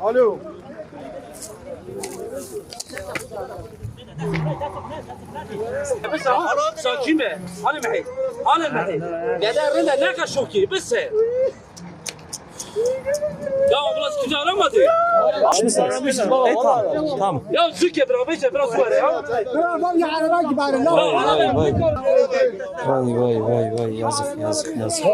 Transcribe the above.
Alo. بس ساكيمه انا معي قدرنا ناقه شوكي بس يا بلاش كذا رمضي Tamam. يا زكي برافيش براس ورا يا Vay yazık yazık.